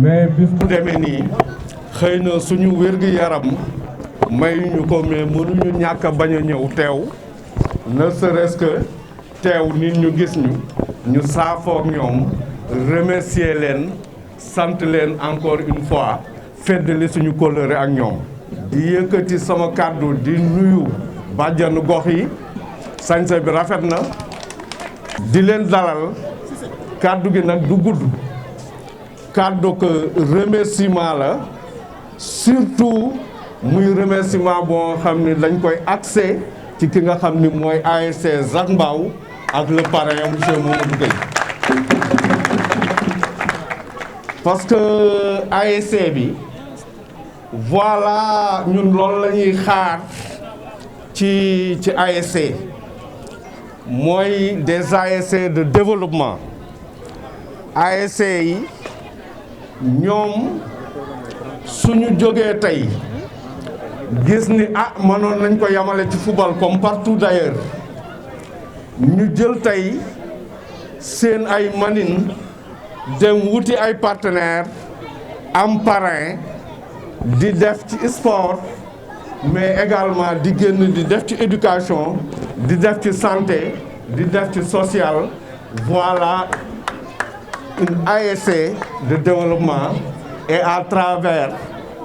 mais bis bu demee nii xëy na suñu wér-gu-yaram mayuñu ko mais mënuñu ñàkk a bañ a ñëw teew ne serait-ce que teew nit ñu gis ñu saafoog ñoom remercier leen sant leen encore une fois feddali suñu kóllëre ak ñoom di yëkkati sama kàddu di nuyu bàjjanu gox yi sañse bi rafet na di leen dalal kàddu gi nag du gudd kàddu que remerciement la surtout muy remerciement boo xam ni dañ koy accès ci ki nga xam ni mooy ASC Zac Mbao ak le parrain monsieur Mamadou Gueye parce que ASC bi voilà ñun loolu la ñuy xaar ci ASC mooy des ASC de développement ASC yi ñoom suñu jógee tey gis ni mënoon nañ ko yamale ci football comme partout d'ailleurs ñu jël tey seen ay manin dem wuti ay partenaires am parrain di def ci sport mais également di génn di def ci éducation di def ci santé di def ci social voilà une ASC de développement et à travers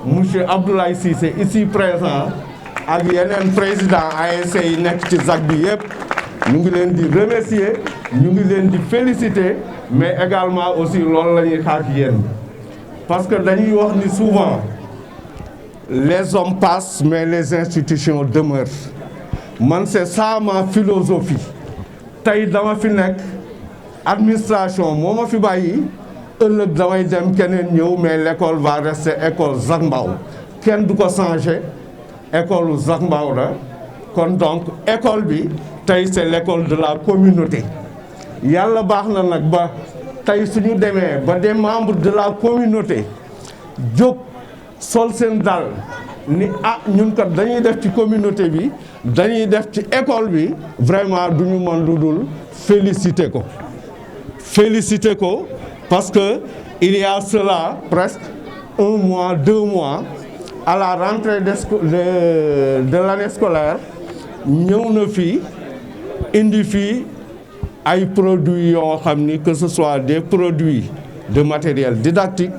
monsieur Abdoulaye Cissé ici présent ak yeneen président ASC yi nekk ci Zac bi yëpp ñu ngi leen di remercier ñu ngi leen di féliciter mais également aussi loolu la ñuy xaar ci yéen parce que dañuy wax ni souvent les hommes passent mais les institutions demeurent man c'est ça ma philosophie tey dama fi nekk administration moo ma fi bàyyi ëllëg damay dem keneen ñëw mais l'école va rester école Zac Mbao kenn du ko changer école Zac Mbao la kon donc école bi tey c'est l'école de la communauté yàlla baax na nag ba tey suñu demee ba des membres de la communauté jóg sol seen dal ni ñun kat dañuy def ci communauté bi dañuy def ci école bi vraiment duñu mën lu dul féliciter ko parce que il y a cela presque 1 mois 2 mois à la rentrée de l'année scolaire ñëw na fii indi fii ay produits yoo xam ni que ce soit des produits de matériel didactique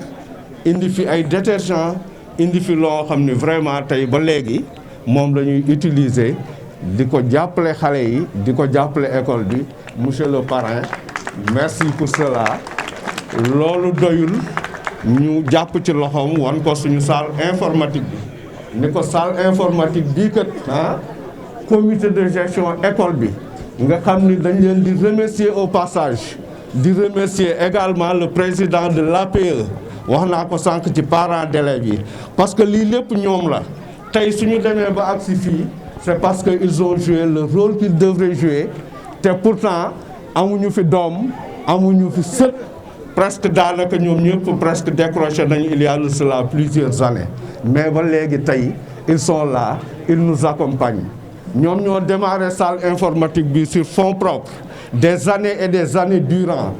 indi fi ay détergents indi fi loo xam ni vraiment tey ba léegi moom la ñuy utiliser di ko jàppale xale yi di ko jàppale école bi monsieur le parrain merci pour cela loolu doyul ñu jàpp ci loxoom wan ko suñu salle informatique bi ni ko salle informatique bii kat comité de gestion école bi nga xam ni dañ leen di remercier au passage di remercier également le président de l'APE wax naa ko sànq ci parents d'élèves yi parce que lii lépp ñoom la tey suñu demee ba agsi fii c'est parce que ils ont joué le rôle qu'ils devraient jouer te pourtant amuñu fi doom amuñu fi sët presque daanaka ñoom ñëpp presque décroché nañu il y a de cela plusieurs années mais ba léegi tey ils sont là ils nous accompagnent ñoom ñoo démarré salle informatique bi sur fonds propres des années et des années durant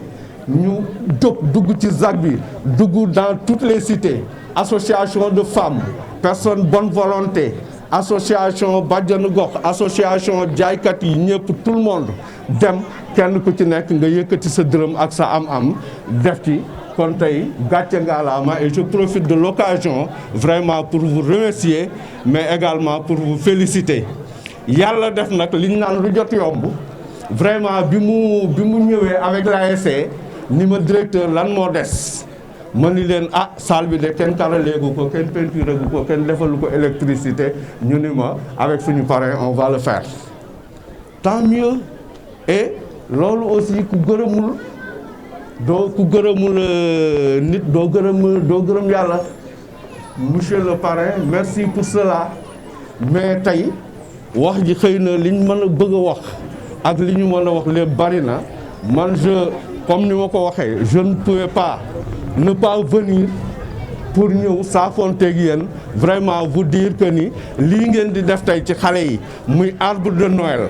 ñu jóg dugg ci Zac bi dugg dans toutes les cités association de femmes personnes bonne volonté association bàjjanu gox association jaaykat yi ñëpp tout le monde dem kenn ku ci nekk nga yëkkati sa dërëm ak sa am-am def ci kon tey gàcce ngaalaama et je profite de l'occasion vraiment pour vous remercier mais également pour vous féliciter yàlla def nag li ñu naan lu jot yomb vraiment bi mu ñëwee avec l'ASC ni ma directeur lan moo des ma ni leen salle bi de kenn karaleegu ko kenn peinture gu ko kenn defalu ko électricité ñu ni ma avec suñu parrain on va le faire tant mieux et loolu aussi ku gërëmul doo ku gërëmul nit doo gërëm yàlla. Monsieur le parrain merci pour cela mais tey wax ji xëy na li ñu mën a bëgg a wax ak li ñu mën a wax lépp bari na man comme ni ma ko waxee je ne pouvais pas ne pas venir pour ñëw saafonteeg yéen vraiment vous dire que ni lii ngeen di def tey ci xale yi muy arbre de Noël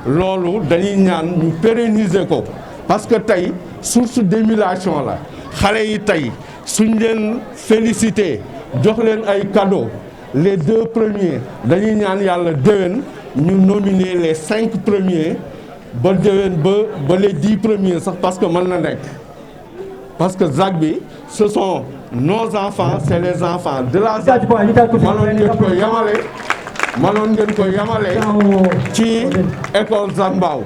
loolu dañuy ñaan ñu pérenniser ko parce que tey source d'émulation la xale yi tey suñ leen félicité jox leen ay cadeaux les 2 premiers dañuy ñaan yàlla déwén ñu nominer les 5 premiers ba déwén ba les 10 premiers sax parce que mën na nekk parce que ZAC bi ce sont nos enfants c'est les enfants de la ZAC mënoon ngeen ko yamale ci école ZAC Mbao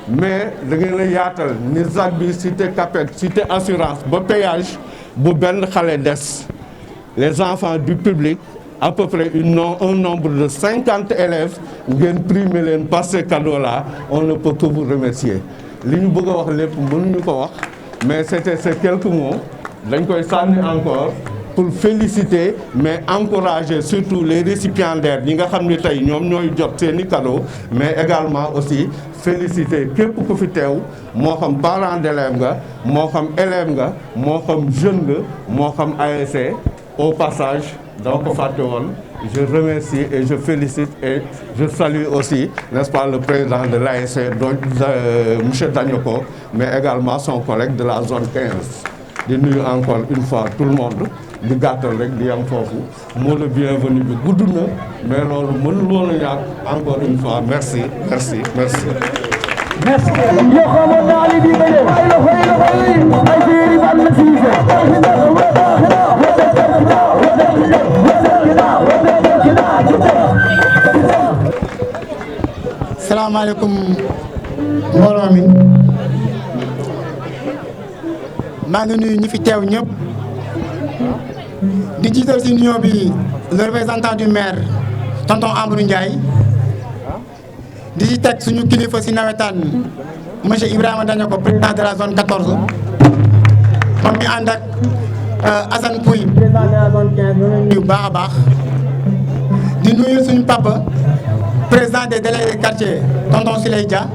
mais da ngeen a yaatal ni ZAC bi cité CAPEX cité assurance ba péage bu benn xale des les enfants du public à peu près un nombre de 50 élèves ngeen primer leen par ces cadeaux là on ne peut que vous remercier li ñu bëgg a wax lépp mënuñu ko wax mais c'était ces quelques mots dañ koy sànni encore pour féliciter mais encourager surtout les récipiendaires ñi nga xam ni tey ñoom ñooy jot seeni cadeaux mais également aussi féliciter képp ku fi teew moo xam parent d'élève nga moo xam élève nga moo xam jeune nga moo xam ASC au passage dama ko fàtte woon je remercie et je félicite et je salue aussi n'est-ce pas le président de l'ASC monsieur Dagnoko mais également son collègue de la zone 15 di nuyu encore une fois tout le monde di gàttal rek di am foofu moo le bienvenu bi gudd na mais loolu mënul woon a ñàkk encore une fois merci. salaamaaleykum mbooloo mi maa ngi nuyu ñi fi teew ñëpp di jiital ci nuyoo bi le représentant du maire tonton Amadou Ndiaye di ci teg suñu kilifa ci nawetaan monsieur Ibrahima Dagnoko président de la zone 14 moom mi ànd ak Assane Pouy président de la zone 15 nuyu baax a baax di nuyu suñu papa président des délégués de quartier tonton Siley Dia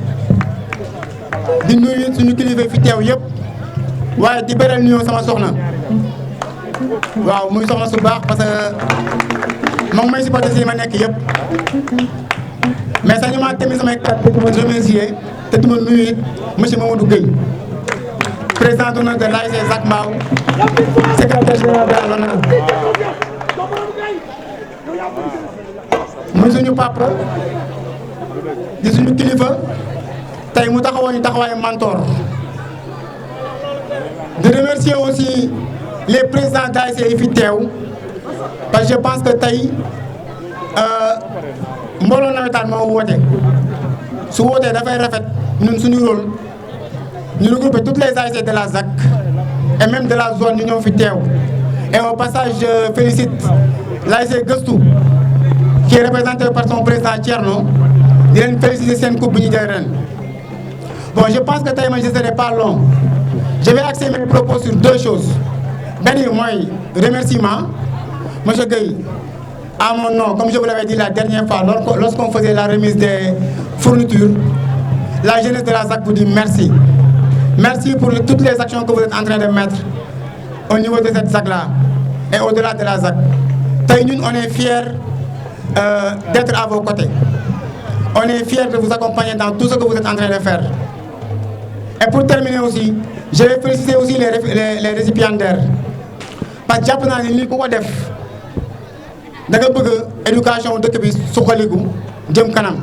di nuyu suñu kilifa fi teew yëpp waaye di beral nuyoo sama soxna waaw muy soxna su baax parce que moom may supporté si ma nekk yëpp mais sax ñu ma tamit samay kàddu di ma remercier te di ma nuyu it monsieur Mamadou Gueye président d'honneur de l'ASC ZAC Mbao secrétaire général de l'honneur muy suñu papa di suñu kilifa tey mu taxawoo ñu taxawaayu mentor de remercier aussi les présidents d'ASC yi fi teew parce que je pense que tey mbooloo nawetaan moo woote su wootee dafay rafet ñun suñu rôle ñu regrouper toutes les ASC de la ZAC et même de la zone ñu ñëw fi teew et au passage je félicite l'ASC Gëstu qui est représenté par son président Thierno di leen féliciter seen coupe bi ñu jël ren. Bon, je pense que tey man je serai pas long je vais axer mes propos sur 2 choses benn yi mooy remerciement monsieur Gueye à mon nom comme je vous l'avais dit la dernière fois lorsqu'on faisait la remise des fournitures la jeunesse de la ZAC vous dit merci. Merci pour toutes les actions que vous êtes en train de mettre au niveau de cette ZAC là et au-delà de la ZAC. Tey ñun on est fiers d'être à vos côtés. On est fiers de vous accompagner dans tout ce que vous êtes en train de faire. Et pour terminer aussi, je vais féliciter aussi les récipiendaires. Parce que jàpp naa ne lii ku ko def da nga bëgg éducation dëkk bi suqaliku jëm kanam.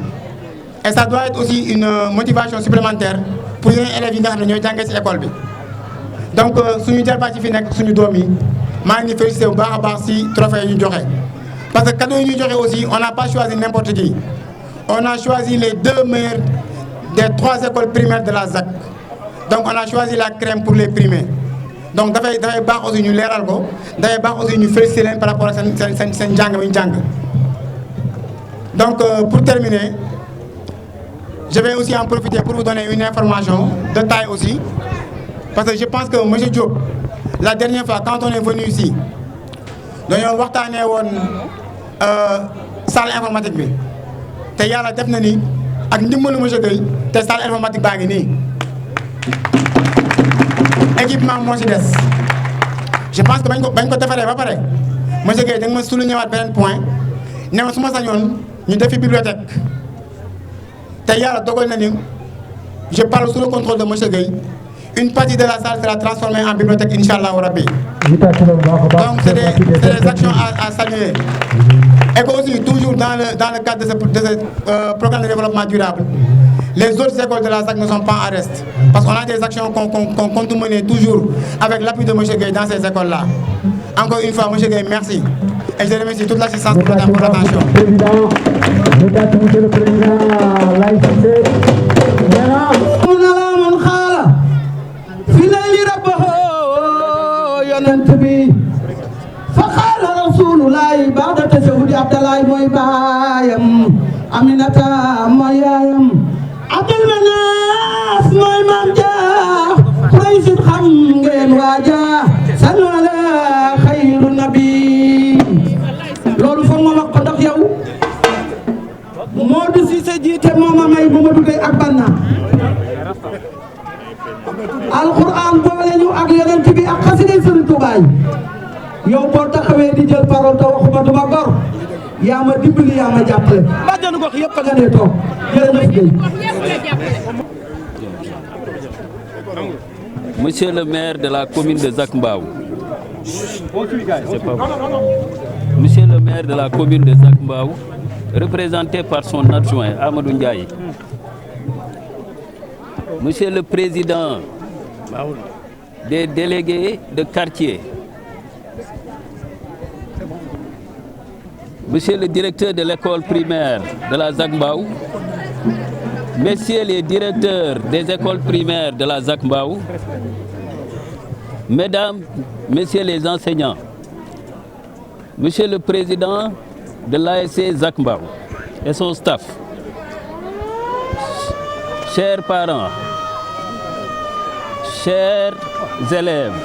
Et ça doit être aussi une motivation supplémentaire pour yeneen élèves yi nga xam ne ñooy jàngee ci école bi. Donc suñu jarbaat ci fi nekk suñu doom yi maa ngi félicité bu baax a baax ci trophée yi ñu joxe. Parce que cadeau yi ñu joxe aussi on n'a pas choisi n'importe qui. On a choisi les 2 meilleurs des 3 écoles primaires de la ZAC. Donc on a choisi la crème pour les primés. Donc dafay baax aussi ñu leeral ko dafay baax aussi ñu féliciter leen par rapport ak seen njàng mi ñu jàng. Donc pour terminer je vais aussi en profiter pour vous donner une information de taille aussi parce que je pense que M. Diop, la dernière fois, quand on est venu ici, nous avons parlé de la salle informatique. Et il y a la définition, avec nous, M. Gueye, la salle informatique. Équipement, moi, je pense que nous avons fait pareil. M. Gueye, je vais souligner un point. Nous avons fait une bibliothèque. Et il y a la je parle sous le contrôle de M. Gueye. Une partie de la salle sera transformée en bibliothèque, Inch'Allah, au Rabbi. Donc, c'est des actions à saluer. Et aussi, toujours dans le cadre de ce programme de développement durable, les autres écoles de la ZAC ne sont pas en reste. Parce qu'on a des actions qu'on compte mener toujours avec l'appui de M. Gueye dans ces écoles-là. Encore une fois, M. Gueye, merci. Et je remercie toute l'assistance pour votre attention. Monsieur le Président, فقال رسول الله بعد تشهد عبد الله موي بايام امينتا مويايام عبد المناف موي مام جا قريش خم ngeen waaja sanu ala khayru nabi lolu fo ma wax ko ndax yow Modou Cissé jité moma may Mamadou Gueye ak Banna alquran boole ñu ak yonent bi ak xasida Serigne Touba yow boo taxawee di jël parole te waxuma duma gor yaa ma dimbali yaa ma jàppale bàjjanu gox yëpp a nga nee toog jërëjëf Gueye. Monsieur le maire de la commune de Zac Mbao. Monsieur le maire de la commune de Zac Mbao, représenté par son adjoint Amadou Ndiaye. Monsieur le président des délégués de quartier, Monsieur le directeur de l'école primaire de la Zac Mbao, Messieurs les directeurs des écoles primaires de la Zac Mbao, Mesdames, Messieurs les enseignants, Monsieur le président de l'ASC Zac Mbao et son staff, chers parents, chers élèves,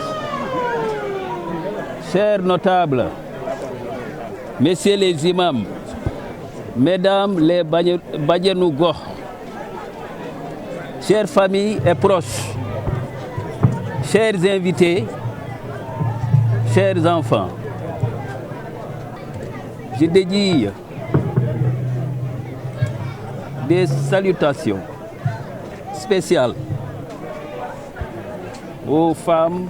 chers notables, Messieurs les imams, Mesdames les Badianou Gox, chères familles et proches, chers invités, chers enfants, je dédie des salutations spéciales aux femmes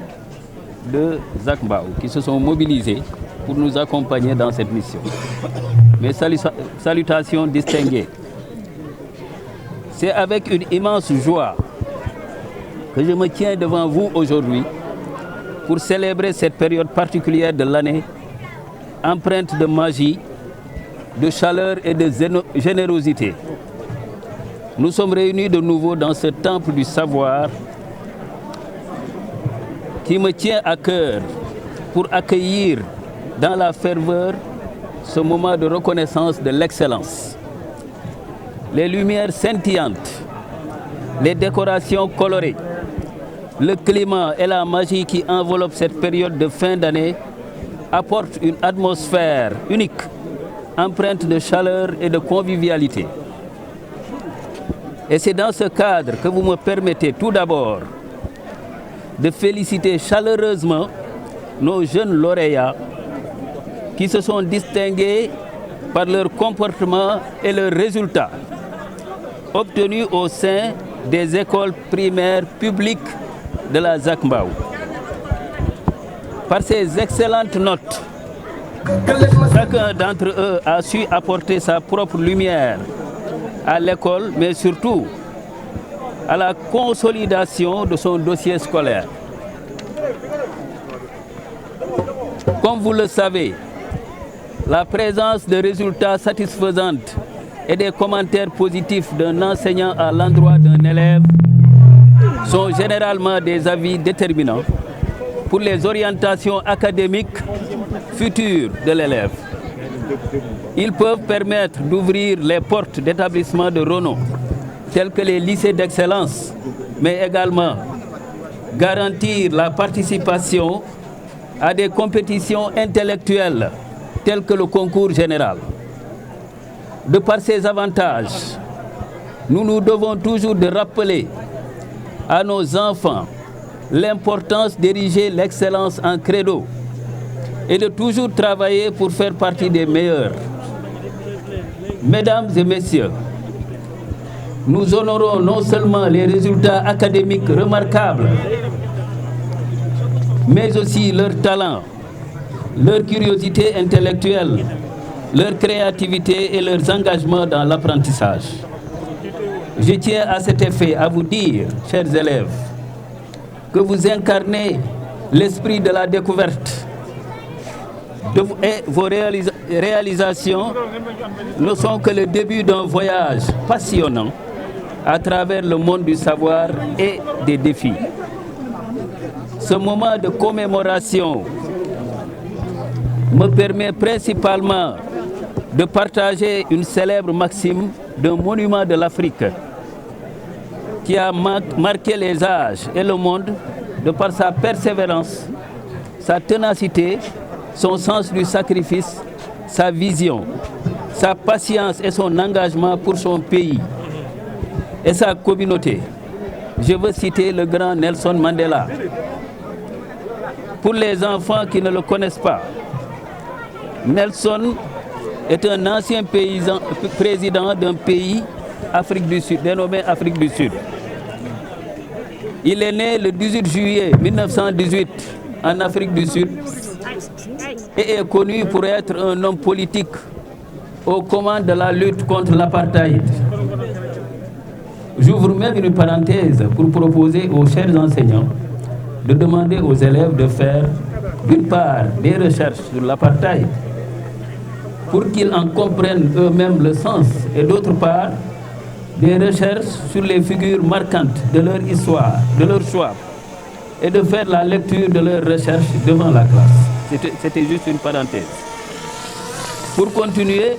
de Zac Mbao qui se sont mobilisées pour nous accompagner dans cette mission. Mes salutations distinguées. C'est avec une immense joie que je me tiens devant vous aujourd'hui pour célébrer cette période particulière de l'année, empreinte de magie, de chaleur et de générosité. Nous sommes réunis de nouveau dans ce temple du savoir qui me tient à cœur pour accueillir dans la ferveur ce moment de reconnaissance de l'excellence. Les lumières scintillantes, les décorations colorées, le climat et la magie qui enveloppent cette période de fin d'année apportent une atmosphère unique, empreinte de chaleur et de convivialité. Et c'est dans ce cadre que vous me permettez tout d'abord de féliciter chaleureusement nos jeunes lauréats qui se sont distingués par leur comportement et leurs résultats obtenus au sein des écoles primaires publiques de la Zac Mbao. Par ces excellentes notes, chacun d'entre eux a su apporter sa propre lumière à l'école, mais surtout à la consolidation de son dossier scolaire. Comme vous le savez, la présence de résultats satisfaisants et des commentaires positifs d'un enseignant à l'endroit d'un élève sont généralement des avis déterminants pour les orientations académiques futures de l'élève. Ils peuvent permettre d'ouvrir les portes d'établissements de renom, tels que les lycées d'excellence, mais également garantir la participation à des compétitions intellectuelles telles que le concours général. De par ses avantages, nous nous devons toujours de rappeler à nos enfants l'importance d'ériger l'excellence en credo et de toujours travailler pour faire partie des meilleurs. Mesdames et messieurs, nous honorons non seulement les résultats académiques remarquables, mais aussi leur talent, leur curiosité intellectuelle, leur créativité et leurs engagements dans l'apprentissage. Je tiens à cet effet à vous dire, chers élèves, que vous incarnez l'esprit de la découverte et vos réalisations ne sont que le début d'un voyage passionnant à travers le monde du savoir et des défis. Ce moment de commémoration me permet principalement de partager une célèbre maxime d'un monument de l'Afrique qui a marqué les âges et le monde de par sa persévérance, sa ténacité, son sens du sacrifice, sa vision, sa patience et son engagement pour son pays et sa communauté. Je veux citer le grand Nelson Mandela. Pour les enfants qui ne le connaissent pas, Nelson est un ancien président d'un pays Afrique du Sud, dénommé Afrique du Sud. Il est né le 18 juillet 1918 en Afrique du Sud et est connu pour être un homme politique aux commandes de la lutte contre l'apartheid. J'ouvre même une parenthèse pour proposer aux chers enseignants de demander aux élèves de faire, d'une part, des recherches sur l'apartheid pour qu'ils en comprennent eux-mêmes le sens, et d'autre part, des recherches sur les figures marquantes de leur histoire, de leur choix, et de faire la lecture de leurs recherches devant la classe. C'était juste une parenthèse. Pour continuer,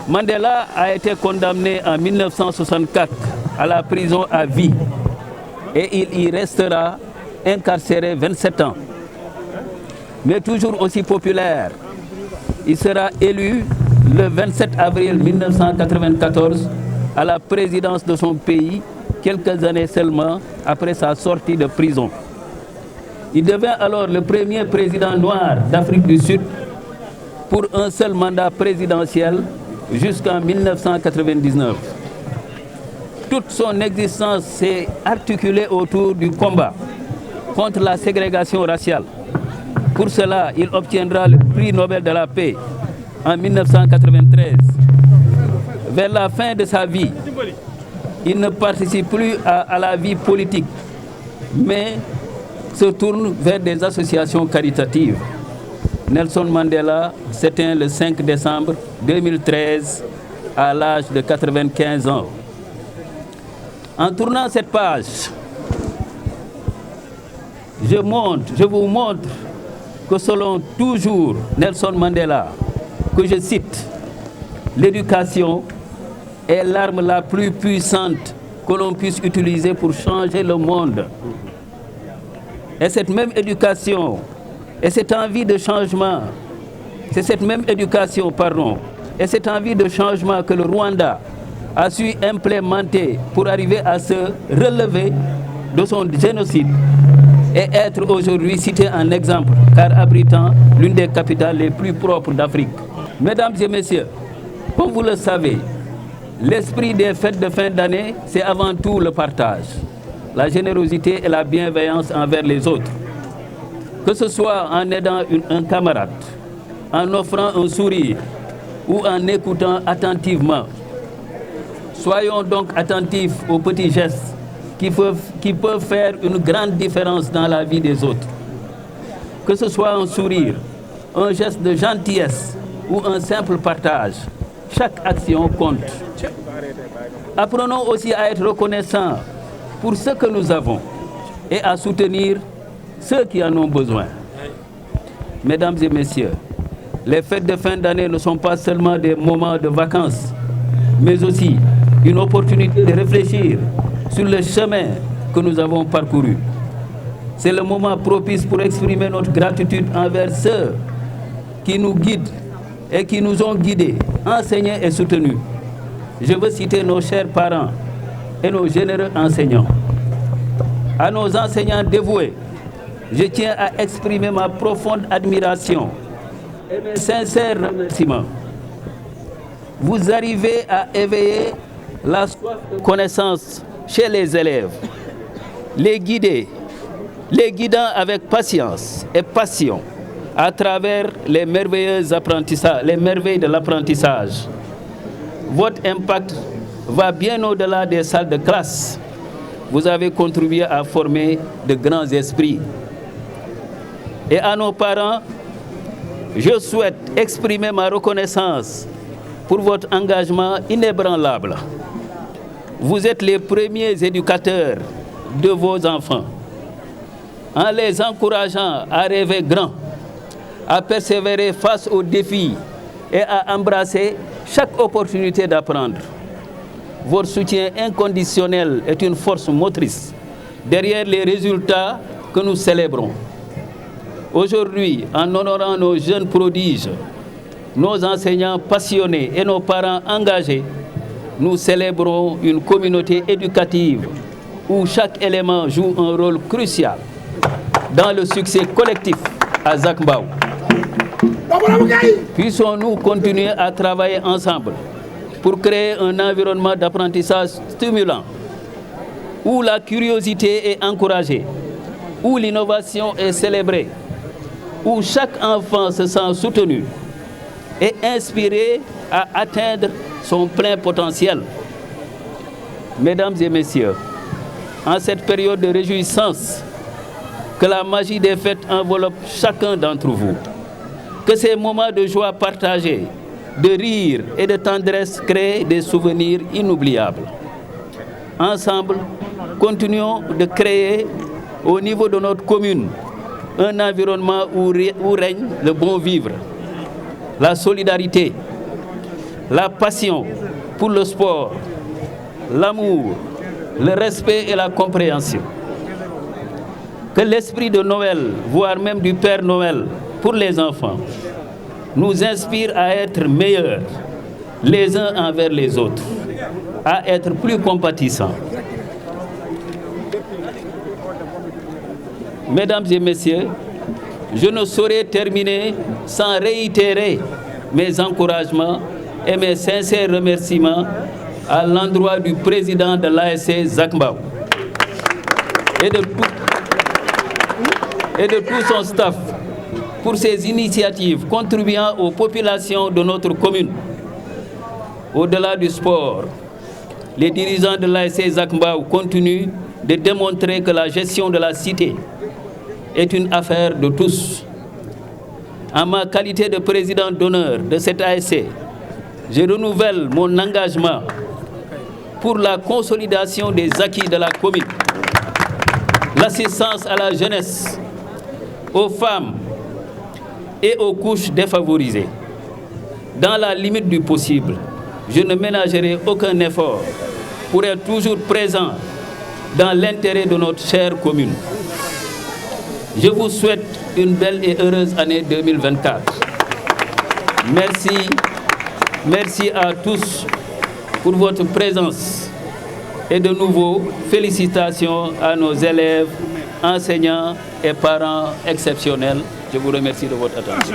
Mandela a été condamné en 1964 à la prison à vie et il y restera incarcéré 27 ans. Mais toujours aussi populaire, il sera élu le 27 avril 1994 à la présidence de son pays, quelques années seulement après sa sortie de prison. Il devint alors le premier président noir d'Afrique du Sud pour un seul mandat présidentiel jusqu'en 1999. Toute son existence s'est articulée autour du combat contre la ségrégation raciale. Pour cela, il obtiendra le prix Nobel de la paix en 1993. Vers la fin de sa vie, il ne participe plus à la vie politique, mais se tourne vers des associations caritatives. Nelson Mandela s'éteint le 5 décembre 2013 à l'âge de 95 ans. En tournant cette page, je vous montre que selon toujours Nelson Mandela, que je cite, l'éducation est l'arme la plus puissante que l'on puisse utiliser pour changer le monde. Et cette même éducation, et cette envie de changement, c'est cette même éducation, et cette envie de changement que le Rwanda a su implémenter pour arriver à se relever de son génocide et être aujourd'hui cité en exemple, car abritant l'une des capitales les plus propres d'Afrique. Mesdames et messieurs, comme vous le savez, l'esprit des fêtes de fin d'année, c'est avant tout le partage, la générosité et la bienveillance envers les autres. Que ce soit en aidant un camarade, en offrant un sourire ou en écoutant attentivement. Soyons donc attentifs aux petits gestes qui peuvent faire une grande différence dans la vie des autres. Que ce soit un sourire, un geste de gentillesse ou un simple partage, chaque action compte. Apprenons aussi à être reconnaissants pour ce que nous avons et à soutenir ceux qui en ont besoin. Mesdames et messieurs, les fêtes de fin d'année ne sont pas seulement des moments de vacances, mais aussi une opportunité de réfléchir sur le chemin que nous avons parcouru. c'est le moment propice pour exprimer notre gratitude envers ceux qui nous guident et qui nous ont guidés, enseignés et soutenus. Je veux citer nos chers parents et nos généreux enseignants. À nos enseignants dévoués, je tiens à exprimer ma profonde admiration et mes sincères remerciements. Vous arrivez à éveiller la soif de connaissance chez les élèves, les guidant avec patience et passion à travers les merveilleux apprentissages, les merveilles de l'apprentissage. Votre impact va bien au-delà des salles de classe. Vous avez contribué à former de grands esprits. Et à nos parents, je souhaite exprimer ma reconnaissance pour votre engagement inébranlable. Vous êtes les premiers éducateurs de vos enfants, en les encourageant à rêver grand, à persévérer face aux défis et à embrasser chaque opportunité d'apprendre. Votre soutien inconditionnel est une force motrice derrière les résultats que nous célébrons. Aujourd'hui, en honorant nos jeunes prodiges, nos enseignants passionnés et nos parents engagés, nous célébrons une communauté éducative où chaque élément joue un rôle crucial dans le succès collectif à Zac Mbao. Puissons-nous continuer à travailler ensemble pour créer un environnement d'apprentissage stimulant, où la curiosité est encouragée, où l'innovation est célébrée, où chaque enfant se sent soutenu et inspiré à atteindre son plein potentiel. Mesdames et messieurs, en cette période de réjouissance, que la magie des fêtes enveloppe chacun d'entre vous, que ces moments de joie partagés, de rire et de tendresse créent des souvenirs inoubliables. Ensemble, continuons de créer au niveau de notre commune un environnement où règne le bon vivre, la solidarité, la passion pour le sport, l'amour, le respect et la compréhension. Que l'esprit de Noël, voire même du Père Noël pour les enfants, nous inspire à être meilleurs les uns envers les autres, à être plus compatissants. Mesdames et messieurs, je ne saurais terminer sans réitérer mes encouragements et mes sincères remerciements à l'endroit du président de l'ASC Zac Mbao et de tout son staff pour ces initiatives contribuant aux populations de notre commune. Au-delà du sport, les dirigeants de l'ASC Zac Mbao continuent de démontrer que la gestion de la cité est une affaire de tous. En ma qualité de président d'honneur de cette ASC, je renouvelle mon engagement pour la consolidation des acquis de la commune, l'assistance à la jeunesse, aux femmes et aux couches défavorisées. Dans la limite du possible, je ne ménagerai aucun effort pour être toujours présent dans l'intérêt de notre chère commune. Je vous souhaite une belle et heureuse année 2024. Merci à tous pour votre présence. Et de nouveau, félicitations à nos élèves, enseignants et parents exceptionnels. Je vous remercie de votre attention.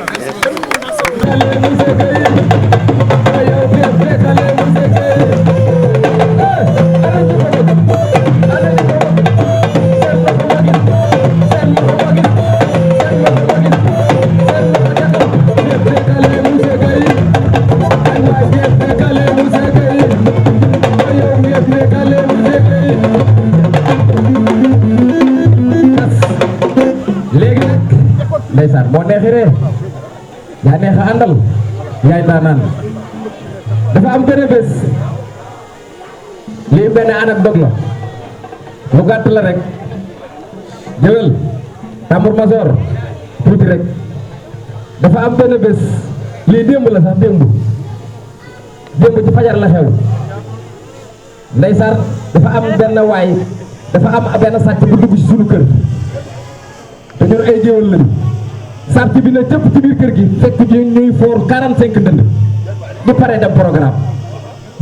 ndeysaan boo neexiree yaa neex a àndal yaay daanaan dafa am benn bés lii benn anecdote la lu gàtt la rek jëwel Tambour Major tuuti rek dafa am benn bés lii démb la sax démb ci fajar la xew ndeysaan dafa am benn waay dafa am benn sàcc bu dugg ci sunu kër ñun ay géwël lañu sàrt bi na cëpp ci biir kër gi fekk ñuy foor 45 dënd di pare dem programme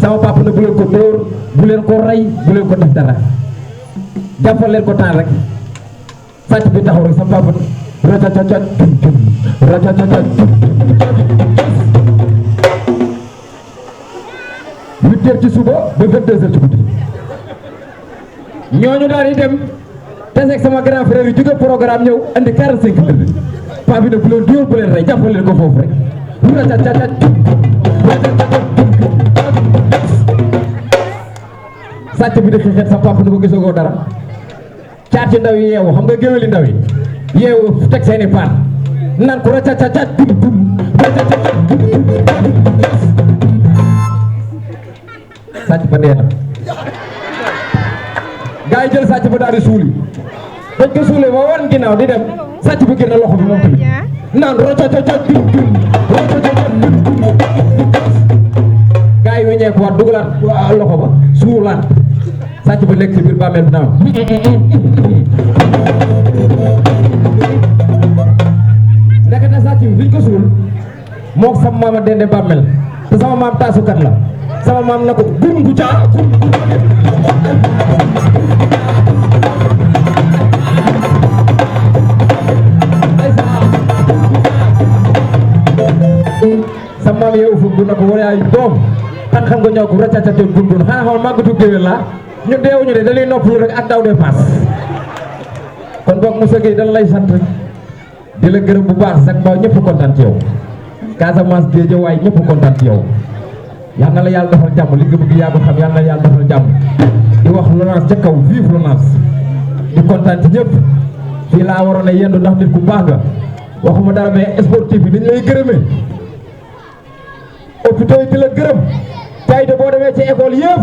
sama papa na bu leen ko dóor bu leen ko rey bu leen ko def dara jàppal leen ko temps rek sàcc bi taxaw rek sama papa racacacat racacacat 8 heures ci suba ba 22 heures ci guddi ñooñu daal di dem teseeg sama grand frère yi jóge programme ñëw andi 45 dënd paa bi ne bu leen dóor bu leen rey jàppal leen ko foofu rek racacacat sàcc bi di xixet sa papa ni ko gisagoo dara caat ci ndaw yi yeewu xam nga géwéli ndaw yi yeewu teg seeni paan naan ko racacacat sàcc ba dee na gaa yi jël sàcc ba daal di suuli dañ ko suulee ba wan ginnaaw di dem sàcc bi génn loxo bi moom tamit naan racacacat gaa yi weññeeku waat dugalaat loxo ba suulaat sàcc ba nekk ci biir bàmmeel bi naaw ndekete sàcc bi liñ ko suul moo sama maam a dende bàmmeel te sama maam taasukat la sama maam na ko gun gu caa sama maam yow fu bu na ko wala ay doom tan xam nga ñoo ko racacate gun xanaa xam màggatu géwél la ñu deewuñu de dañuy noppalu rek ak daw de paas kon boog Moussa Gueye dañ lay sant di la gërëm bu baax sax ba ñëpp kontaan ci yow Casamance Guédiawaye ñëpp kontaan ci yow yal na la yàlla defal jàmm li nga bëgg yaa ko xam yal na la yàlla defal jàmm di wax Lonase ca kaw vive Lonase di kontaan ci ñëpp fii laa waroon a yendu ndax nit ku baax nga waxuma dara mais sportif bi dañ lay gërëmee hôpitaux yi di la gërëm tey de boo demee ci école yëpp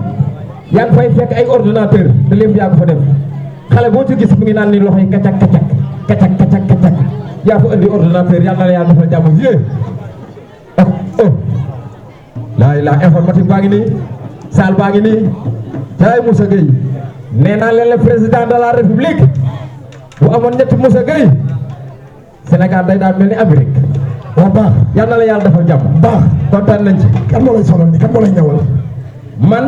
yaa ngi fay fekk ay ordinateur te lépp yaa ko fa def xale boo ci gis mu ngi naan ni loxo yi kacak kacak kacak kacak kacak yaa fa indi ordinateur yàlla na la yàlla defal jàmm vieux ak la informatique baa ngi nii salle baa ngi nii jaay Moussa Gueye nee naa leen le président de la république bu amoon ñetti Moussa Gueye Sénégal day daal mel ni Amérique waaw baax yàlla na la yàlla defal jàmm baax kontaan nañ ci kan moo lay solal ni kan moo lay ñawal man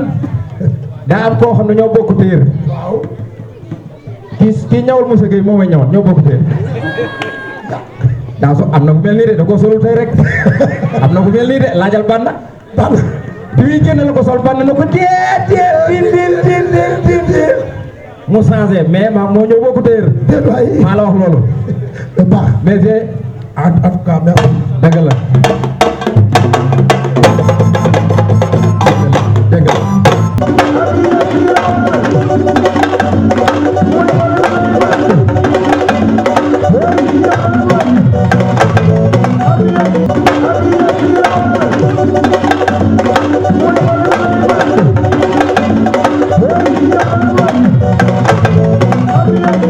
daa am koo xam ne ñoo bokk téer waaw kii ñawal Moussa Gueye moo may ñawal ñoo bokk téer daa so am na ku mel nii de da koo solul tey rek am na ku mel nii de laajal bànna baax bi muy génn la ko sol bànna na ko déet mu changé mais maa moo ñëw bokk téer déet waay maa la wax loolu baax mais en tout cas merci dëgg la